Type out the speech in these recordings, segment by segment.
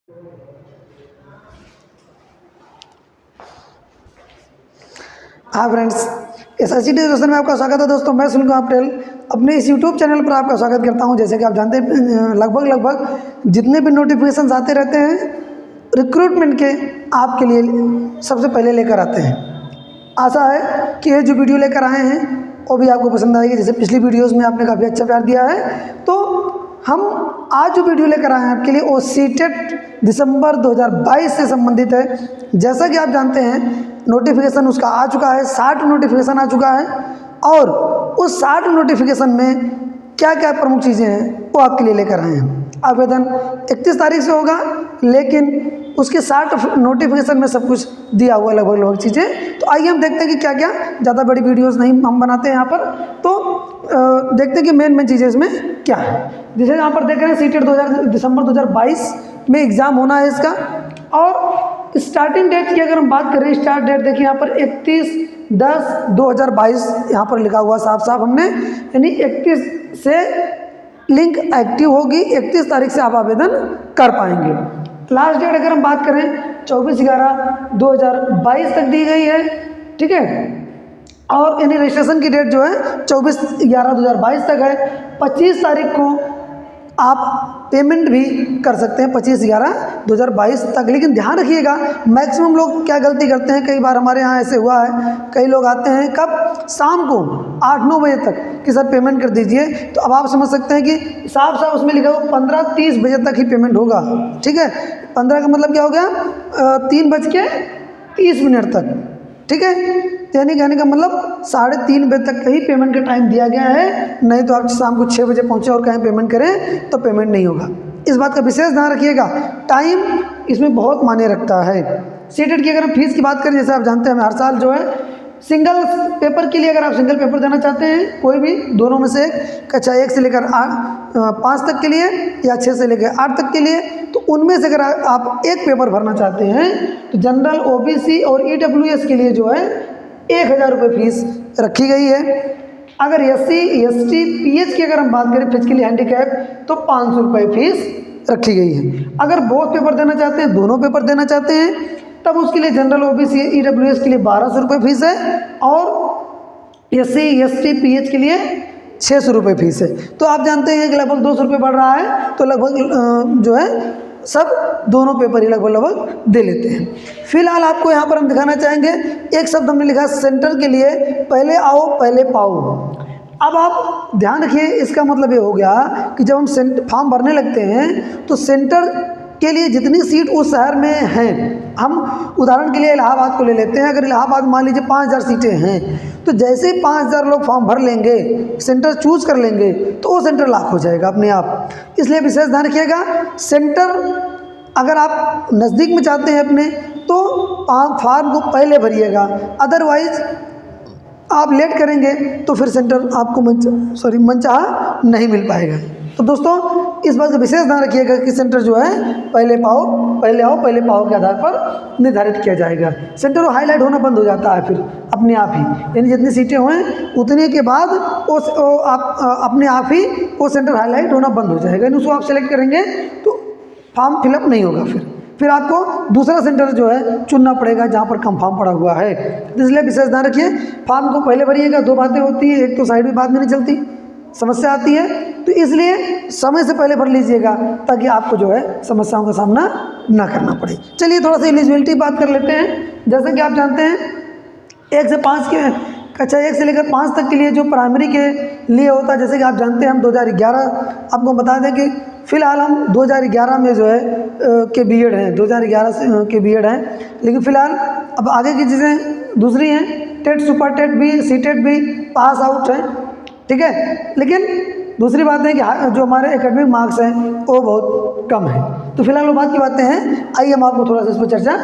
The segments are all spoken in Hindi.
हाँ फ्रेंड्स, SRCT एजुकेशन में आपका स्वागत है। दोस्तों, मैं सुनील कुमार पटेल अपने इस यूट्यूब चैनल पर आपका स्वागत करता हूं। जैसे कि आप जानते हैं, लगभग जितने भी नोटिफिकेशन आते रहते हैं रिक्रूटमेंट के, आपके लिए सबसे पहले लेकर आते हैं। आशा है कि ये जो वीडियो लेकर आए हैं वो भी आपको पसंद आएगी। जैसे पिछली वीडियोज़ में आपने काफ़ी अच्छा प्यार दिया है, तो हम आज जो वीडियो लेकर आए हैं आपके लिए वो सीटेट दिसंबर 2022 से संबंधित है। जैसा कि आप जानते हैं, नोटिफिकेशन उसका आ चुका है, 60 नोटिफिकेशन आ चुका है, और उस 60 नोटिफिकेशन में क्या क्या प्रमुख चीज़ें हैं वो आपके लिए लेकर आए हैं। आवेदन 31 तारीख से होगा, लेकिन उसके 60 नोटिफिकेशन में सब कुछ दिया हुआ लगभग चीज़ें। तो आइए हम देखते हैं कि क्या क्या, ज़्यादा बड़ी वीडियोस नहीं हम बनाते हैं यहाँ पर, तो देखते हैं कि मेन चीज़ें इसमें क्या है। जैसे यहाँ पर देख रहे हैं, सीटेट दिसंबर 2022 में एग्ज़ाम होना है इसका। और स्टार्टिंग डेट की अगर हम बात करें, स्टार्ट डेट देखिए यहाँ पर 31/10/2022 यहाँ पर लिखा हुआ साफ हमने, यानी 31 से लिंक एक्टिव होगी, 31 तारीख से आप आवेदन कर पाएंगे। लास्ट डेट अगर हम बात करें 24/11/2022 तक दी गई है, ठीक है। और यानी रजिस्ट्रेशन की डेट जो है 24/11/2022 तक है। 25 तारीख को आप पेमेंट भी कर सकते हैं, 25/11/2022 तक। लेकिन ध्यान रखिएगा, मैक्सिमम लोग क्या गलती करते हैं, कई बार हमारे यहाँ ऐसे हुआ है, कई लोग आते हैं कब, शाम को 8-9 बजे तक कि सर पेमेंट कर दीजिए। तो अब आप समझ सकते हैं कि साफ उसमें लिखा हुआ 15:30 बजे तक ही पेमेंट होगा, ठीक है। 15 का मतलब क्या हो गया, 3:30 तक, ठीक है। यानी कहने का मतलब 3:30 बजे तक का ही पेमेंट का टाइम दिया गया है। नहीं तो आप शाम को 6 बजे पहुँचे और कहीं पेमेंट करें तो पेमेंट नहीं होगा। इस बात का विशेष ध्यान रखिएगा, टाइम इसमें बहुत मायने रखता है। सीटेट की अगर हम फीस की बात करें, जैसे आप जानते हैं, हर साल जो है सिंगल पेपर के लिए, अगर आप सिंगल पेपर देना चाहते हैं कोई भी, दोनों में से एक, कक्षा 1 से लेकर 5 तक के लिए या 6 से लेकर 8 तक के लिए, तो उनमें से अगर आप एक पेपर भरना चाहते हैं तो जनरल, OBC और EWS के लिए जो है 1000 रुपये फीस रखी गई है। अगर SC, ST, PH की अगर हम बात करें, फिजिकली हैंडीकैप, तो 500 रुपये फीस रखी गई है। अगर बोथ पेपर देना चाहते हैं, दोनों पेपर देना चाहते हैं, तब उसके लिए जनरल, OBC, EWS के लिए 1200 रुपये फीस है, और SC, ST, PH के लिए 600 रुपये फीस है। तो आप जानते हैं कि लगभग 200 रुपये बढ़ रहा है, तो लगभग जो है सब दोनों पेपर ही लगभग दे लेते हैं। फिलहाल आपको यहाँ पर हम दिखाना चाहेंगे, एक शब्द हमने लिखा सेंटर के लिए, पहले आओ पहले पाओ। अब आप ध्यान रखिए, इसका मतलब ये हो गया कि जब हम फॉर्म भरने लगते हैं तो सेंटर के लिए जितनी सीट उस शहर में हैं, हम उदाहरण के लिए इलाहाबाद को ले लेते हैं। अगर इलाहाबाद मान लीजिए 5000 सीटें हैं, तो जैसे ही 5000 लोग फॉर्म भर लेंगे, सेंटर चूज कर लेंगे, तो वो सेंटर लॉक हो जाएगा अपने आप। इसलिए विशेष ध्यान रखिएगा, सेंटर अगर आप नज़दीक में चाहते हैं अपने, तो फॉर्म को पहले भरिएगा, अदरवाइज आप लेट करेंगे तो फिर सेंटर आपको मनचाहा नहीं मिल पाएगा। तो दोस्तों, इस बात का विशेष ध्यान रखिएगा कि सेंटर जो है पहले आओ पहले पाओ के आधार पर निर्धारित किया जाएगा। सेंटर वो हाईलाइट होना बंद हो जाता है फिर अपने आप ही, यानी जितनी सीटें हुए उतने के बाद आप अपने आप ही वो सेंटर हाईलाइट होना बंद हो जाएगा। यानी उसको आप सेलेक्ट करेंगे तो फॉर्म फिलअप नहीं होगा, फिर आपको दूसरा सेंटर जो है चुनना पड़ेगा जहाँ पर कम फॉर्म पड़ा हुआ है। इसलिए विशेष ध्यान रखिए, फॉर्म को पहले भरिएगा। 2 बातें होती हैं, एक तो साइड में बात में नहीं चलती, समस्या आती है, तो इसलिए समय से पहले भर लीजिएगा ताकि आपको जो है समस्याओं का सामना ना करना पड़े। चलिए थोड़ा सा एलिजिबिलिटी बात कर लेते हैं। जैसे कि आप जानते हैं, 1 से 5 के, कक्षा 1 से लेकर 5 तक के लिए जो प्राइमरी के लिए होता है, जैसे कि आप जानते हैं, हम 2011, आपको बता दें कि फ़िलहाल हम 2011 में जो है के बीएड हैं, 2011 से के बीएड हैं। लेकिन फ़िलहाल अब आगे की चीज़ें दूसरी हैं, टेट, सुपर टेट भी, सीटेट भी पास आउट हैं, ठीक है। लेकिन दूसरी बात है कि जो हमारे एकेडमिक मार्क्स हैं वो बहुत कम है। तो फिलहाल वो बात की बातें हैं, आइए हम आपको थोड़ा सा इस पर चर्चा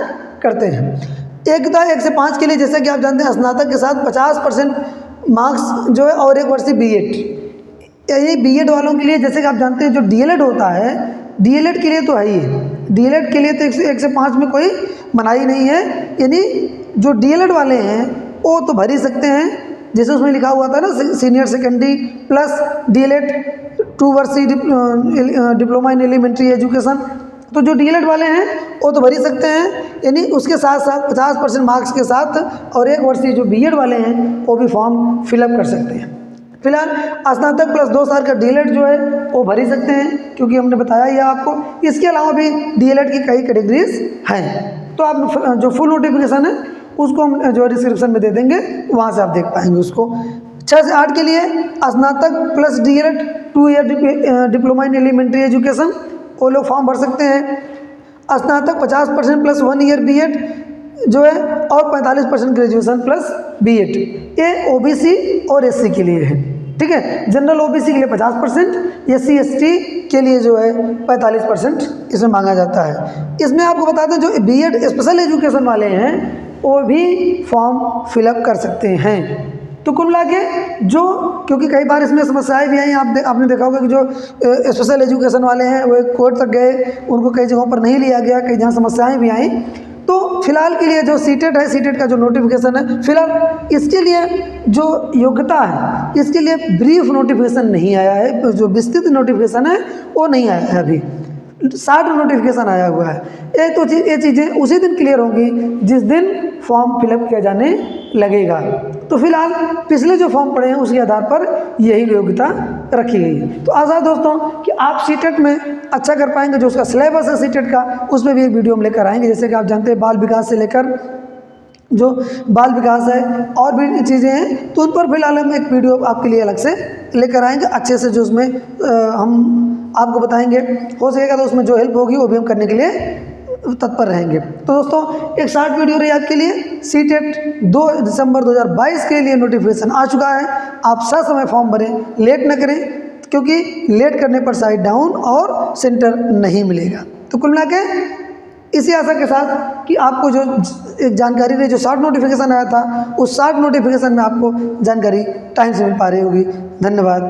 करते हैं। 1 से 5 के लिए, जैसे कि आप जानते हैं, स्नातक के साथ 50% मार्क्स जो है, और 1 वर्ष बीएड। यही बीएड वालों के लिए, जैसे कि आप जानते हैं, जो डीएलएड होता है, डीएलएड के लिए तो है ही, डीएलएड के लिए तो 1 से 5 में कोई मनाही नहीं है। यानी जो डीएलएड वाले हैं वो तो भर ही सकते हैं, जैसे उसमें लिखा हुआ था ना, सीनियर सेकेंडरी प्लस डीएलएड 2 वर्षीय डिप्लोमा इन एलिमेंट्री एजुकेशन तो जो डीएलएड वाले हैं वो तो भर ही सकते हैं, यानी उसके साथ साथ 50% मार्क्स के साथ, और 1 वर्षीय जो बीएड वाले हैं वो भी फॉर्म फिलअप कर सकते हैं। फिलहाल स्नातक प्लस 2 साल का डीएलएड जो है वो भर ही सकते हैं, क्योंकि हमने बताया ही है आपको। इसके अलावा भी डीएलएड की कई कैटेगरीज हैं, तो आप जो फुल नोटिफिकेशन है उसको हम जो डिस्क्रिप्शन में दे देंगे, वहाँ से आप देख पाएंगे उसको। 6 से 8 के लिए स्नातक plus DElEd 2 year diploma in elementary education, वो लोग फॉर्म भर सकते हैं। स्नातक 50% प्लस 1 ईयर बीएड जो है, और 45% ग्रेजुएशन प्लस बीएड, ये ओबीसी और एससी के लिए है, ठीक है। जनरल ओबीसी के लिए 50%, एससी एसटी के लिए जो है 45% इसमें मांगा जाता है। इसमें आपको बता दें जो बीएड स्पेशल एजुकेशन वाले हैं वो भी फॉर्म फिलअप कर सकते हैं। तो कुल मिला के जो, क्योंकि कई बार इसमें समस्याएं भी आई, आपने देखा होगा कि जो स्पेशल एजुकेशन वाले हैं वो कोर्ट तक गए, उनको कई जगहों पर नहीं लिया गया, कई जहाँ समस्याएं भी आई। तो फिलहाल के लिए जो सीटेट है, सीटेट का जो नोटिफिकेशन है, फिलहाल इसके लिए जो योग्यता है, इसके लिए ब्रीफ नोटिफिकेशन नहीं आया है, जो विस्तृत नोटिफिकेशन है वो नहीं आया है अभी। 60 नोटिफिकेशन आया हुआ है। ये चीज़ें उसी दिन क्लियर होंगी जिस दिन फॉर्म फिलअप किया जाने लगेगा। तो फिलहाल पिछले जो फॉर्म पड़े हैं उसके आधार पर यही योग्यता रखी गई है। तो आशा है दोस्तों कि आप सीटेट में अच्छा कर पाएंगे। जो उसका सिलेबस है सीटेट का, उसमें भी एक वीडियो हम लेकर आएंगे। जैसे कि आप जानते हैं बाल विकास से लेकर जो बाल विकास है और भी चीज़ें हैं, तो उन पर फिलहाल हम एक वीडियो आपके लिए अलग से लेकर आएंगे अच्छे से, जो उसमें हम आपको बताएंगे। हो सकेगा तो उसमें जो हेल्प होगी वो भी हम करने के लिए तत्पर रहेंगे। तो दोस्तों एक शॉर्ट वीडियो रही आपके लिए। सीटेट 2 दिसंबर 2022 के लिए नोटिफिकेशन आ चुका है। आप समय फॉर्म भरें, लेट न करें, क्योंकि लेट करने पर साइड डाउन और सेंटर नहीं मिलेगा। तो कुल मिला के इसी आशा के साथ कि आपको जो एक जानकारी रही, जो शॉर्ट नोटिफिकेशन आया था, उस शॉर्ट नोटिफिकेशन में आपको जानकारी टाइम से मिल पा रही होगी। धन्यवाद।